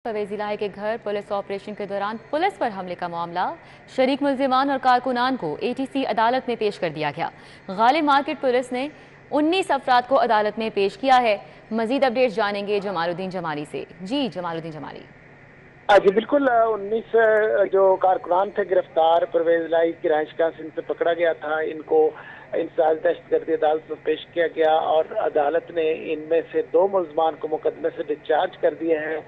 परवेज इलाही के घर police operation के दौरान पुलिस पर हमले का मामला, शरीक मुल्जिमान और कारकुनान को एटीसी अदालत में पेश कर दिया गया। गालिब मार्केट पुलिस ने 19 अफराद को अदालत में पेश किया है। मजीद अपडेट जानेंगे जमालुद्दीन जमाली से। जी जमालुद्दीन जमाली। जी बिल्कुल, 19 जो कारकुनान थे गिरफ्तार परवेज इलाही की रहायशगाह से इनसे पकड़ा गया था। इनको इंसदाद दहशतगर्दी अदालत में पेश किया गया और अदालत ने इनमें से 2 मुल्जिमान को मुकदमे से डिस्चार्ज कर दिए हैं,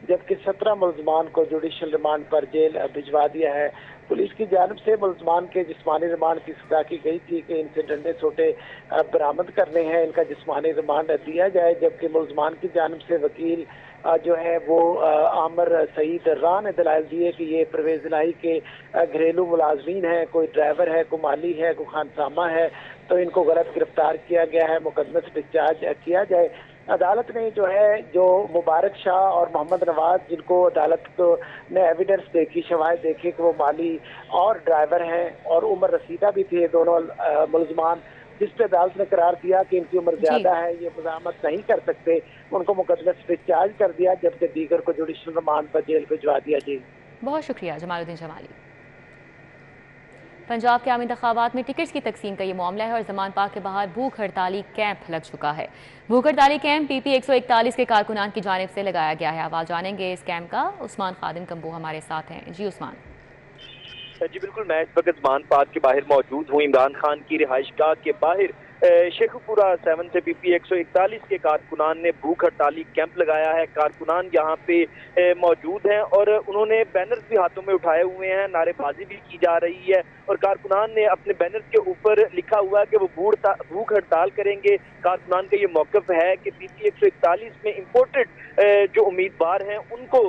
जबकि 17 मुल्जिमान को जुडिशल रिमांड पर जेल भिजवा दिया है। पुलिस की जानिब से मुल्जिमान के जिस्मानी रिमांड की सजा की गई थी कि इनसे डंडे सोटे बरामद करने हैं, इनका जिस्मानी रिमांड दिया जाए, जबकि मुल्जिमान की जानिब से वकील जो है वो आमिर सईद राह ने दलाइल दिए कि ये परवेज इलाही के घरेलू मुलाजमीन है, कोई ड्राइवर है, कोई माली है, कोई खानसामा है, तो इनको गलत गिरफ्तार किया गया है, मुकदमे से डिस्चार्ज किया जाए। अदालत ने जो मुबारक शाह और मोहम्मद नवाज, जिनको अदालत ने एविडेंस देखी, शवाहिद देखे कि वो माली और ड्राइवर हैं और उम्र रसीदा भी थे दोनों मुल्जिमान, जिस पे अदालत ने करार दिया कि इनकी उम्र ज्यादा है, ये मज़ामत नहीं कर सकते, उनको मुकदमे से डिस्चार्ज कर दिया, जबकि दीगर को जुडिशल रिमांड पर जेल भिजवा दिया। जी बहुत शुक्रिया जमालुद्दीन जमाली। पंजाब के आम इंतखाबात में टिकट्स की तकसीम का ये मामला है और जमान पार्क के बाहर भूख हड़ताली कैंप लग चुका है। भूख हड़ताली कैंप PP 141 के कारकुनान की जानिब से लगाया गया है। आवाज जानेंगे इस कैंप का। उस्मान खादिम कम्बो हमारे साथ हैं। जी उस्मान। जी बिल्कुल, मैं इस वक्त जमान पार्क के बाहर मौजूद हूँ। इमरान खान की रिहाइशगाह के बाहर शेखपुरा 7 से PP 141 के कारकुनान ने भूख हड़ताली कैंप लगाया है। कारकुनान यहाँ पे मौजूद हैं और उन्होंने बैनर्स भी हाथों में उठाए हुए हैं, नारेबाजी भी की जा रही है और कारकुनान ने अपने बैनर्स के ऊपर लिखा हुआ है कि वो भूख हड़ताल करेंगे। कारकुनान का ये मौक़िफ़ है कि PP 141 में इम्पोर्टेड जो उम्मीदवार हैं उनको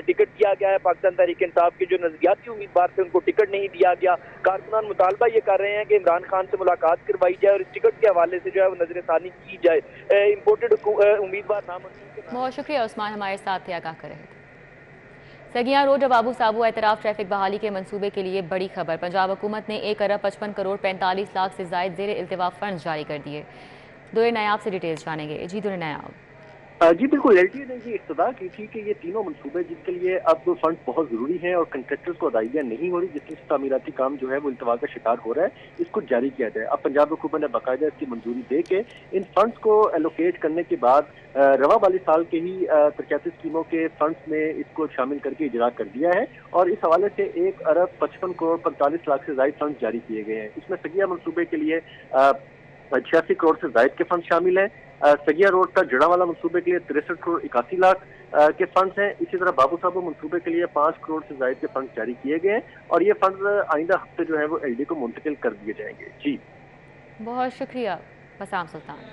टिकट दिया गया है। पाकिस्तान तहरीक इंसाफ के जो नजरियाती उम्मीदवार थे उनको टिकट नहीं दिया गया। कारकुनान मुतालबा ये कर रहे हैं कि इमरान खान से मुलाकात करवाई जाए और इस टिकट के हवाले से जो है वो नजरसानी की जाए। इम्पोर्टेड उम्मीदवार नामंजूर। बहुत शुक्रिया उस्मान, हमारे साथ थे, आगाह कर रहे थे। सगिया रोड बाबू साबू एतराफ ट्रैफिक बहाली के मंसूबे के लिए बड़ी खबर। पंजाब हुकूमत ने 1 अरब 55 करोड़ 45 लाख से जायद ज़ेर इल्तिवा फंड जारी कर दिए। दुर नायाब से डिटेल्स जानेंगे। जी दुर नायाब। जी बिल्कुल, LTA ने ये इस्तदा की थी कि ये तीनों मनसूबे जिनके लिए अब फंड बहुत ज़रूरी हैं और कंट्रैक्टर्स को अदायगियाँ नहीं हो रही, जिससे तामीराती काम जो है वो इल्तवा का शिकार हो रहा है, इसको जारी किया जाए। अब पंजाब हुकूमत ने बाकायदा इसकी मंजूरी दे के इन फंड्स को एलोकेट करने के बाद रवा वाली साल के ही तरक्याती स्कीमों के फंड्स में इसको शामिल करके इजरा कर दिया है और इस हवाले से 1 अरब 55 करोड़ 45 लाख से जायद फंड जारी किए गए हैं। इसमें सगिया मनसूबे के लिए 86 करोड़ से जायद के फंड शामिल हैं। सगिया रोड का जड़ा वाला मनसूबे के लिए 63 करोड़ 81 लाख के फंड्स हैं। इसी तरह बाबू साबू मनसूबे के लिए 5 करोड़ से जायद के फंड जारी किए गए हैं और ये फंड आइंदा हफ्ते जो है वो LD को मुंतकिल कर दिए जाएंगे। जी बहुत शुक्रिया बसाम सुल्तान।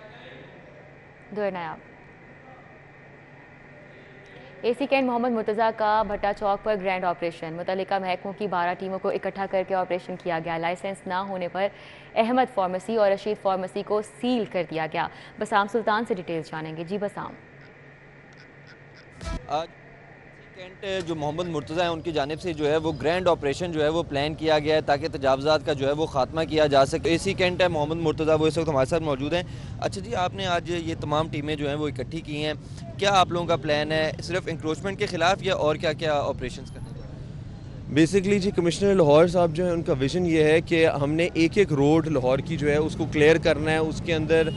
दुर नायाब। AC कैंट मोहम्मद मुर्तज़ा का भट्टा चौक पर ग्रैंड ऑपरेशन। मुतल्लिका महकमों की 12 टीमों को इकट्ठा करके ऑपरेशन किया गया। लाइसेंस ना होने पर अहमद फार्मेसी और रशीद फार्मेसी को सील कर दिया गया। बसाम सुल्तान से डिटेल्स जानेंगे। जी बसाम। आज कैंट जो मोहम्मद मुर्तज़ा है उनकी जानिब से जो है वो ग्रैंड ऑपरेशन जो है वो प्लान किया गया है ताकि तजावज़ात का जो है वो खात्मा किया जा सके। AC कैंट है मोहम्मद मुर्तज़ा, वो इस वक्त हमारे साथ मौजूद हैं। अच्छा जी, आपने आज ये तमाम टीमें जो हैं वो इकट्ठी की हैं, क्या आप लोगों का प्लान है सिर्फ इंक्रोचमेंट के ख़िलाफ़ या और क्या क्या ऑपरेशन करने? बेसिकली जी कमिश्नर लाहौर साहब जो है उनका विज़न ये है कि हमने एक रोड लाहौर की जो है उसको क्लियर करना है। उसके अंदर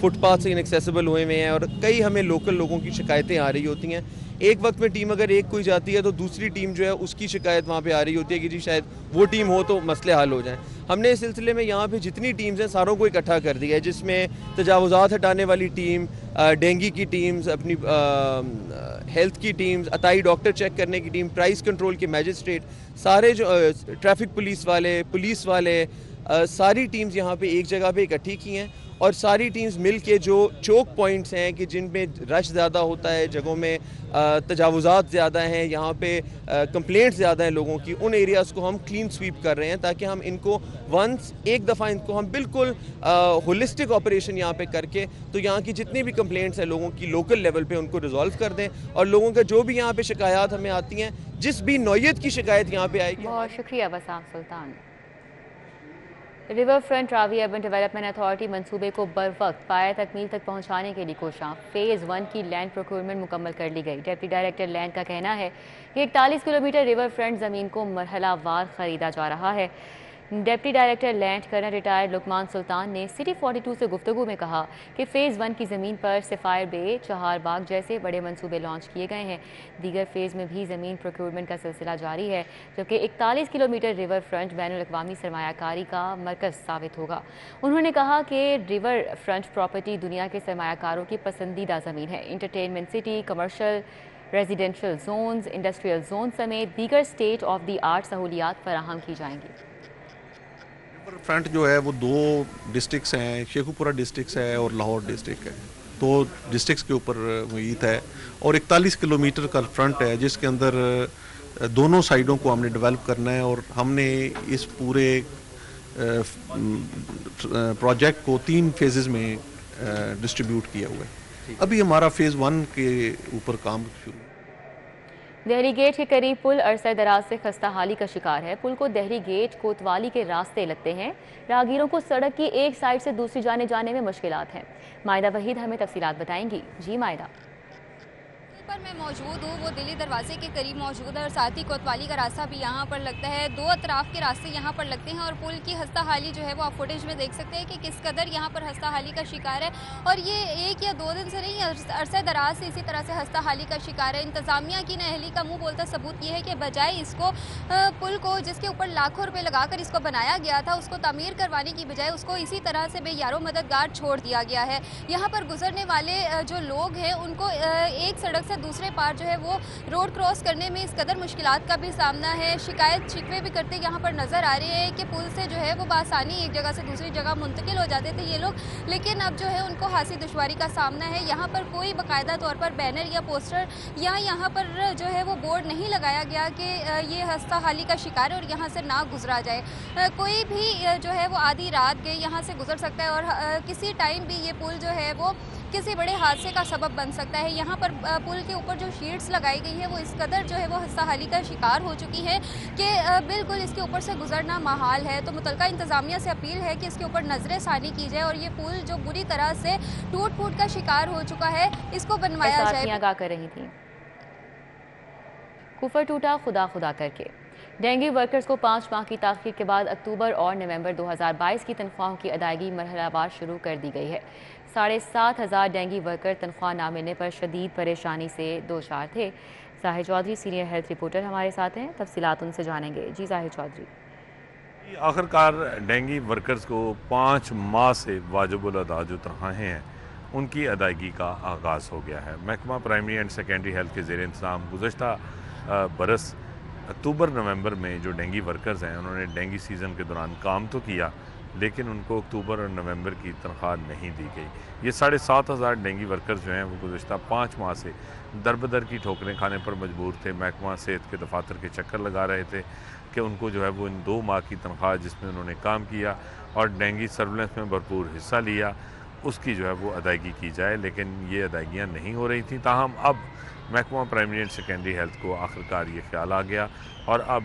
फुटपाथ से इनएक्सेसिबल हुए हुए हैं और कई हमें लोकल लोगों की शिकायतें आ रही होती हैं। एक वक्त में टीम अगर एक कोई जाती है तो दूसरी टीम जो है उसकी शिकायत वहाँ पे आ रही होती है कि जी शायद वो टीम हो तो मसले हल हो जाएं। हमने इस सिलसिले में यहाँ पे जितनी टीम्स हैं सारों को इकट्ठा कर दिया है, जिसमें तजावुज़ात हटाने वाली टीम, डेंगू की टीम्स, अपनी हेल्थ की टीम्स, अताई डॉक्टर चेक करने की टीम, प्राइस कंट्रोल के मैजिस्ट्रेट, सारे जो ट्रैफिक पुलिस वाले सारी टीम्स यहाँ पे एक जगह पे इकट्ठी की हैं और सारी टीम्स मिल के जो चौक पॉइंट्स हैं कि जिन में रश ज़्यादा होता है, जगहों में तजावुज़ात ज़्यादा हैं, यहाँ पे कंप्लेंट्स ज़्यादा हैं लोगों की, उन एरियाज़ को हम क्लीन स्वीप कर रहे हैं ताकि हम इनको एक दफ़ा इनको हम बिल्कुल होलिस्टिक ऑपरेशन यहाँ पे करके तो यहाँ की जितनी भी कंप्लेंट्स हैं लोगों की लोकल लेवल पे उनको रिजॉल्व कर दें और लोगों का जो भी यहाँ पे शिकायत हमें आती हैं, जिस भी नौयत की शिकायत यहाँ पे आएगी। बहुत शुक्रिया Basam Sultan. River front Ravi urban development authority मंसूबे को बरवक्त पाया तकमील तक पहुंचाने के लिए कोशां। फेज़ 1 की लैंड प्रोक्योरमेंट मुकम्मल कर ली गई। डिप्टी डायरेक्टर लैंड का कहना है कि 41 किलोमीटर रिवर फ्रंट ज़मीन को मरहलावार ख़रीदा जा रहा है। Deputy director land colonel retired Luqman Sultan ने सिटी 42 से गुफ्तगू में कहा कि फ़ेज़ 1 की ज़मीन पर सफ़ायर बे, चहार बाग जैसे बड़े मंसूबे लॉन्च किए गए हैं। दीगर फ़ेज़ में भी ज़मीन प्रोक्योरमेंट का सिलसिला जारी है, जबकि 41 किलोमीटर रिवर फ्रंट बैनुल-अक़वामी सरमायाकारी का मरकज़ साबित होगा। उन्होंने कहा कि रिवर फ्रंट प्रॉपर्टी दुनिया के सरमायाकारों की पसंदीदा ज़मीन है। Entertainment city, commercial, residential zones, industrial zone समेत दीगर स्टेट ऑफ द आर्ट सहूलियात फराहम की जाएंगी। रिवर फ्रंट जो है वो 2 डिस्ट्रिक्ट्स हैं, शेखुपुरा डिस्ट्रिक्ट है और लाहौर डिस्ट्रिक्ट है। 2 डिस्ट्रिक्ट्स के ऊपर मुहित है और 41 किलोमीटर का फ्रंट है, जिसके अंदर दोनों साइडों को हमने डेवलप करना है और हमने इस पूरे प्रोजेक्ट को 3 फेजेस में डिस्ट्रीब्यूट किया हुआ है। अभी हमारा फेज़ 1 के ऊपर काम शुरू। देहरी गेट के करीब पुल अरसे दराज से खस्ता हाली का शिकार है। पुल को देहरी गेट कोतवाली के रास्ते लगते हैं। राहगीरों को सड़क की एक साइड से दूसरी जाने में मुश्किलात हैं। मायदा वहीद हमें तफसीलात बताएंगी। जी मायदा। पर मैं मौजूद हूँ, वो दिल्ली दरवाजे के करीब मौजूद है और साथ ही कोतवाली का रास्ता भी यहाँ पर लगता है। 2 अतराफ के रास्ते यहाँ पर लगते हैं और पुल की हस्ता हाली जो है वो आप फुटेज में देख सकते हैं कि किस कदर यहाँ पर हस्ता हाली का शिकार है। और ये 1 या 2 दिन से नहीं, अरसे दराज से इसी तरह से हस्ता हाली का शिकार है। इंतज़ामिया की नाअहली का मुँह बोलता सबूत ये है कि बजाय इसको पुल को, जिसके ऊपर लाखों रुपये लगाकर इसको बनाया गया था, उसको तामीर करवाने की बजाय उसको इसी तरह से बेयारो मददगार छोड़ दिया गया है। यहाँ पर गुजरने वाले जो लोग हैं उनको एक सड़क से दूसरे पार जो है वो रोड क्रॉस करने में इस कदर मुश्किलात का भी सामना है। शिकायत शिकवे भी करते यहाँ पर नज़र आ रहे हैं कि पुल से जो है वो बासानी एक जगह से दूसरी जगह मुंतकिल हो जाते थे ये लोग, लेकिन अब जो है उनको खासी दुश्वारी का सामना है। यहाँ पर कोई बाकायदा तौर पर बैनर या पोस्टर या यहाँ पर जो है वो बोर्ड नहीं लगाया गया कि ये हस्ता हाली का शिकार है और यहाँ से ना गुजरा जाए। कोई भी जो है वो आधी रात के यहाँ से गुजर सकता है और किसी टाइम भी ये पुल जो है वो किसी बड़े हादसे का सबब बन सकता है। यहाँ पर पुल के ऊपर जो शीट्स लगाई गई है वो इस कदर जो है वो हस्ता हाली का शिकार हो चुकी है कि बिल्कुल इसके ऊपर से गुजरना महाल है। तो मुतलका इंतज़ामिया से अपील है कि इसके ऊपर नजर सानी की जाए और ये पुल जो बुरी तरह से टूट फूट का शिकार हो चुका है इसको बनवाया जाए। आगाह कर रही थी। कुफर टूटा खुदा खुदा करके। डेंगू वर्कर्स को 5 माह की ताख़ीर के बाद अक्टूबर और नवंबर 2022 की तनख्वाहों की अदायगी मरहलावार शुरू कर दी गई है। 7,500 डेंगू वर्कर तनख्वाह ना मिलने पर शदीद परेशानी से दो चार थे। जाहिर चौधरी सीनियर हेल्थ रिपोर्टर हमारे साथ हैं, तफसीलात उनसे जानेंगे। जी जाहिर चौधरी। आखिरकार डेंगू वर्कर्स को 5 माह से वाजिबुल अदा जो तनख्वाहें हैं उनकी अदायगी का आगाज़ हो गया है। महकमा प्राइमरी एंड सेकेंडरी हेल्थ के ज़ेर इंतज़ाम गुज़श्ता बरस अक्टूबर नवंबर में जो डेंगू वर्कर्स हैं उन्होंने डेंगू सीज़न के दौरान काम तो किया, लेकिन उनको अक्टूबर और नवंबर की तनख्वाह नहीं दी गई। ये 7,500 डेंगू वर्कर्स जो हैं वो गुज़श्ता 5 माह से दरबदर की ठोकरें खाने पर मजबूर थे। महकमा सेहत के दफातर के चक्कर लगा रहे थे कि उनको जो है वो इन 2 माह की तनख्वाह जिसमें उन्होंने काम किया और डेंगू सर्विलेंस में भरपूर हिस्सा लिया उसकी जो है वो अदायगी की जाए, लेकिन ये अदायगियाँ नहीं हो रही थी। ताहम अब महकमा प्राइमरी एंड सेकेंडरी हेल्थ को आखिरकार ये ख्याल आ गया और अब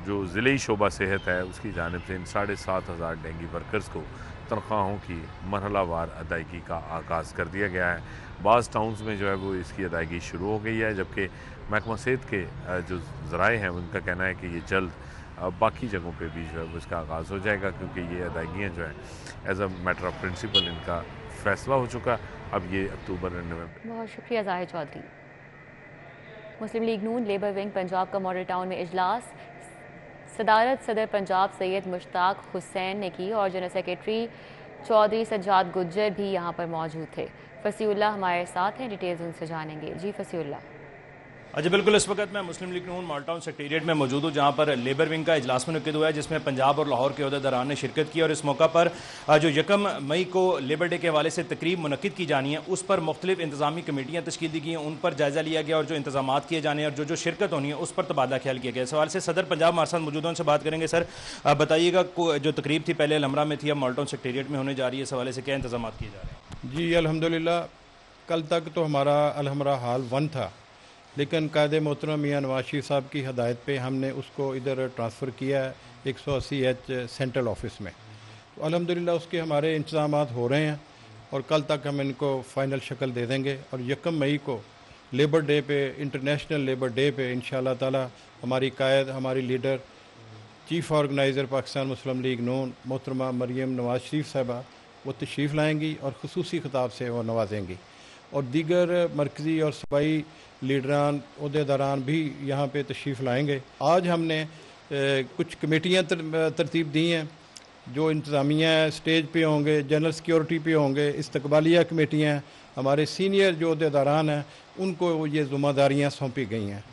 जो ज़िले शोबा सेहत है उसकी जानिब से इन 7,500 डेंगू वर्कर्स को तनख्वाहों की मरहलावार अदायगी का आगाज़ कर दिया गया है। बाज़ टाउन्स में जो है वो इसकी अदायगी शुरू हो गई है, जबकि महकमा सेहत के जो ज़राए हैं उनका कहना है कि ये जल्द बाकी जगहों पे भी जो है वो इसका आगाज़ हो जाएगा, क्योंकि ये अदायगियाँ जो हैं as a matter of principle इनका फ़ैसला हो चुका। अब ये अक्टूबर और नवंबर। बहुत शुक्रिया जाहिर चौधरी। मुस्लिम लीग नून लेबर विंग पंजाब का मॉडल टाउन में इजलास सदारत सदर पंजाब सैयद मुश्ताक हुसैन ने की और जनरल सेक्रेटरी चौधरी सज्जाद गुज्जर भी यहाँ पर मौजूद थे। फसीउल्लाह हमारे साथ हैं, डिटेल्स उनसे जानेंगे। जी फसीउल्लाह। जी बिल्कुल, इस वक्त मैं मुस्लिम लीग नून मॉडल टाउन सेक्रेटेरिएट में मौजूद हूँ, जहाँ पर लेबर विंग का इजलास मुनक्किद हुआ है, जिसमें पंजाब और लाहौर के अहदेदारान ने शिरकत की। और इस मौका पर जो 1 मई को लेबर डे के हवाले से तकरीब मुनक्किद की जानी है उस पर मुख्तलिफ इंतजामी कमेटियाँ तश्कील दी गई हैं, उन पर जायज़ा लिया गया और जो इंतजाम किए जाने और जो शिरकत होनी है उस पर तबादला ख्याल किया गया। इस हवाले से सदर पंजाब हमारे साथ मौजूद हैं, उनसे बात करेंगे। सर बताइएगा, जो तकरीब थी पहले अलमरा में थी, अब मॉडल टाउन सेक्रेटेरिएट में होने जा रही है, इस हवाले से क्या इंतजाम किए जा रहे हैं? जी अल्हम्दुलिल्लाह, कल तक तो हमारा अलहमरा हाल 1 था, लेकिन कायदे मोहतरम मियां नवाज शरीफ साहब की हदायत पे हमने उसको इधर ट्रांसफ़र किया है। 180H सेंट्रल ऑफिस में। तो अल्हम्दुलिल्लाह उसके हमारे इंतज़ामात हो रहे हैं और कल तक हम इनको फ़ाइनल शक्ल दे देंगे और 1 मई को लेबर डे पे, इंटरनेशनल लेबर डे पे इंशाअल्लाह ताला हमारी कायद, हमारी लीडर, चीफ़ ऑर्गेनाइज़र पाकिस्तान मुस्लिम लीग नून मोहतरमा मरियम नवाज़ शरीफ साहबा वो तशरीफ़ लाएंगी और ख़ुसूसी ख़िताब से वो नवाजेंगी और दीगर मरकज़ी और सूबाई लीडरान अहदेदारान भी यहाँ पे तशरीफ़ लाएंगे। आज हमने कुछ कमेटियाँ तरतीब दी हैं, जो इंतज़ामिया स्टेज पे होंगे, जनरल सिक्योरिटी पे होंगे, इस्तकबालिया कमेटियाँ, हमारे सीनियर जो अहदेदारान हैं उनको ये ज़िम्मेदारियाँ सौंपी गई हैं।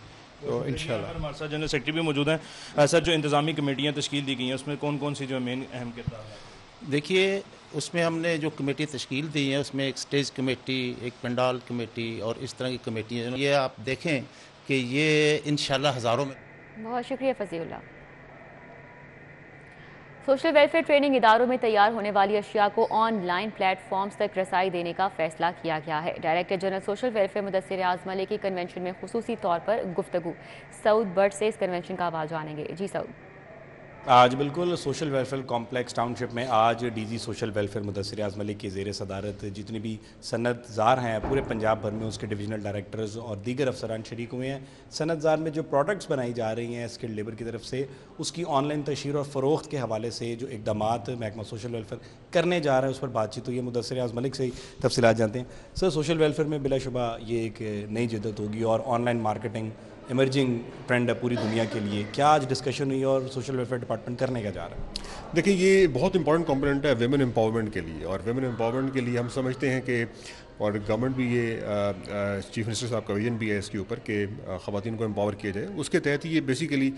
तो इंशाल्लाह हमारे साथ जनरल सेक्रेटरी भी मौजूद हैं। सर, जो इंतज़ामी कमेटियाँ तश्कील दी गई हैं उसमें कौन कौन सी जो मेन अहम किरदार है? देखिए, उसमें हमने जो कमेटी तश्कील दी है उसमें एक स्टेज कमेटी, एक पंडाल कमेटी और इस तरह की कमेटियाँ, ये आप देखें कि ये इंशाल्लाह हज़ारों में। बहुत शुक्रिया फजीउल्लाह। सोशल वेलफेयर ट्रेनिंग इदारों में तैयार होने वाली अशिया को ऑनलाइन प्लेटफॉर्म्स तक रसाई देने का फैसला किया गया है। Director general social welfare Mudassir Azam Malik की कन्वेंशन में खुसूसी तौर पर गुफ्तगू। सऊद बट से इस कन्वेंशन का आवाज़ जानेंगे। जी सऊद। आज बिल्कुल सोशल वेलफेयर कॉम्प्लेक्स टाउनशिप में आज DG social welfare Mudassir Azam Malik की ज़ेर सदारत जितनी भी सनतज़ार हैं पूरे पंजाब भर में, उसके डिविजनल डायरेक्टर्स और दीगर अफसरान शरीक हुए हैं। सनतज़ार में जो प्रोडक्ट्स बनाई जा रही हैं स्किल्ड लेबर की तरफ से, उसकी ऑनलाइन तशहीर और फ़रोख्त के हवाले से जो इक़दामात महकमा सोशल वेलफेयर करने जा रहा है उस पर बातचीत हुई है। मुदस्सिर आज़म मलिक से ही तफसीलात जानते हैं। सर, सोशल वेलफेयर में बिलाशुबा ये एक नई जिद्दत होगी और ऑनलाइन मार्केटिंग इमर्जिंग ट्रेंड है पूरी दुनिया के लिए, क्या आज डिस्कशन हुई और सोशल वेलफेयर डिपार्टमेंट करने का जा रहा है? देखिए, ये बहुत इंपॉर्टेंट कंपोनेंट है विमेन एम्पावरमेंट के लिए, और विमेन एम्पावरमेंट के लिए हम समझते हैं कि, और गवर्नमेंट भी ये चीफ मिनिस्टर साहब का विजन भी है इसके ऊपर कि ख़वातीन को एम्पावर किया जाए। उसके तहत ये बेसिकली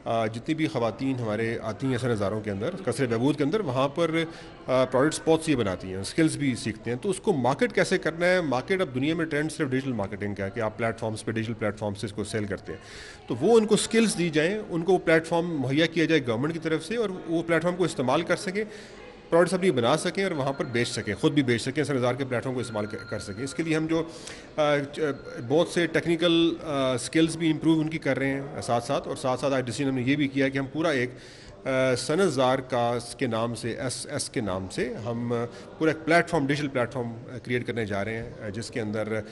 जितनी भी ख़वातीन हमारे आती हैं सनज़ारों के अंदर, कसरे बहबूद के अंदर, वहाँ पर प्रोडक्ट्स बहुत सी बनाती हैं, स्किल्स भी सीखते हैं। तो उसको मार्केट कैसे करना है? मार्केट अब दुनिया में ट्रेंड सिर्फ डिजिटल मार्केटिंग का है कि आप प्लेटफॉर्म्स पे, डिजिटल प्लेटफॉर्म्स से इसको सेल करते हैं। तो वो उनको स्किल्स दी जाएँ, उनको प्लेटफॉर्म मुहैया किया जाए गवर्नमेंट की तरफ से, और वो प्लेटफॉर्म को इस्तेमाल कर सकें, प्रोडक्ट्स अपनी बना सकें और वहाँ पर बेच सकें, ख़ुद भी बेच सकें, सनज़ार के प्लेटफॉर्म को इस्तेमाल कर सकें। इसके लिए हम जो बहुत से टेक्निकल स्किल्स भी इंप्रूव उनकी कर रहे हैं साथ साथ, और साथ साथ आज डिसीजन हमने ये भी किया कि हम पूरा एक सनज़ार का के नाम से, एस के नाम से हम पूरा एक प्लेटफॉर्म, डिजिटल प्लेटफॉर्म क्रिएट करने जा रहे हैं, जिसके अंदर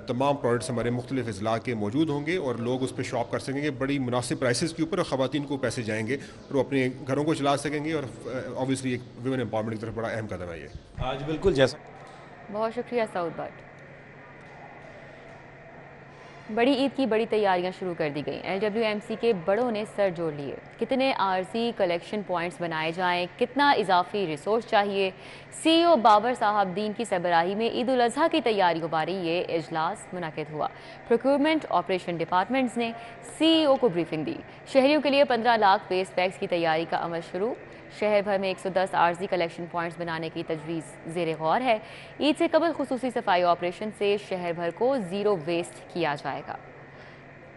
तमाम प्रोडक्ट्स हमारे मुख्तलिफ अज़ला के मौजूद होंगे और लोग उस पर शॉप कर सकेंगे बड़ी मुनासिब प्राइसेस के ऊपर, और ख़वातीन को पैसे जाएंगे और वो अपने घरों को चला सकेंगे। और ऑब्वियसली एक वुमेन एम्पावरमेंट की तरफ बड़ा अहम कदम है ये आज। बिल्कुल, जैसा बहुत शुक्रिया सऊद भट्ट। बड़ी ईद की बड़ी तैयारियां शुरू कर दी गई। LWMC के बड़ों ने सर जोड़ लिए। कितने आरजी कलेक्शन पॉइंट्स बनाए जाएं, कितना इजाफी रिसोर्स चाहिए, CEO बाबर साहब दीन की सरबराही में ईद उल अज़हा की तैयारियों बारे ये इजलास मुनक़िद हुआ। प्रोक्योरमेंट ऑपरेशन डिपार्टमेंट्स ने CEO को ब्रीफिंग दी। शहरियों के लिए 15 लाख फेस पैक्स की तैयारी का अमल शुरू। शहर भर में 110 आरजी कलेक्शन पॉइंट्स बनाने की तजवीज़ ज़ेर गौर है। ईद से कबल खुसूसी सफाई ऑपरेशन से शहर भर को ज़ीरो वेस्ट किया जाएगा।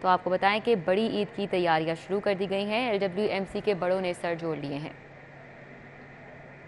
तो आपको बताएं कि बड़ी ईद की तैयारियां शुरू कर दी गई हैं। LWMC के बड़ों ने सर जोड़ लिए हैं।